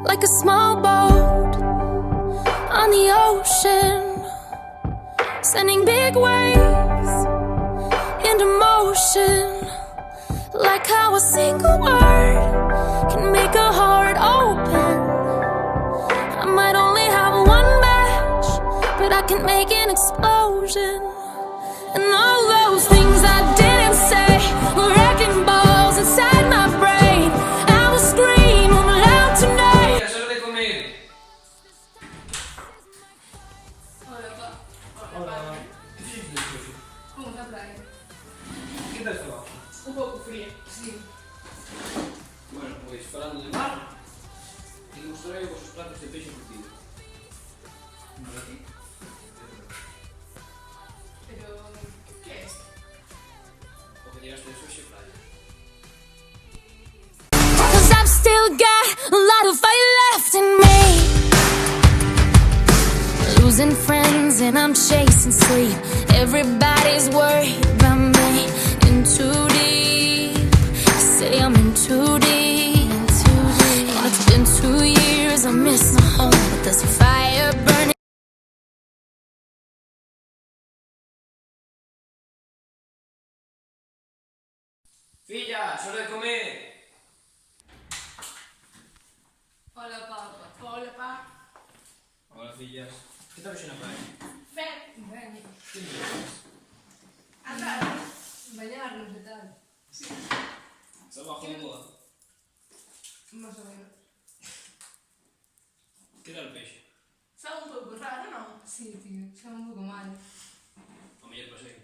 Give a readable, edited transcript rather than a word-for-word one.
like a small boat on the ocean, sending big waves into motion. Like how a single word can make a heart open. I might only have one match, but I can make an explosion. And all those things I didn't say were wrecking balls inside my brain. I will scream loud tonight. Come sta bene? Che tal sta? Un poco fría, sí. Bueno, pues falando de mar, te mostraré vos os platos de peixe curtido. Vamos aquí. Pero, ¿qué es? O que llegaste de sushi playa. Cause I've still got a lot of fire left in me. Losing friends and I'm chasing sleep. Everybody's worried about me. In too deep. Say I'm in too deep. And it's been 2 years, I miss my home, but there's a fire burning. Filla, hora de comer! Hola, papá. Hola, papá. Hola, fillas. Que tal hoxe na praia? Ven. Que días? Andar. Bañarnos e tal. Sí. Está bajo de moda. Más o menos. Que tal o peixe? Sabe un pouco raro, non? Sí, tío. Sabe un pouco mal. O mellor pasei.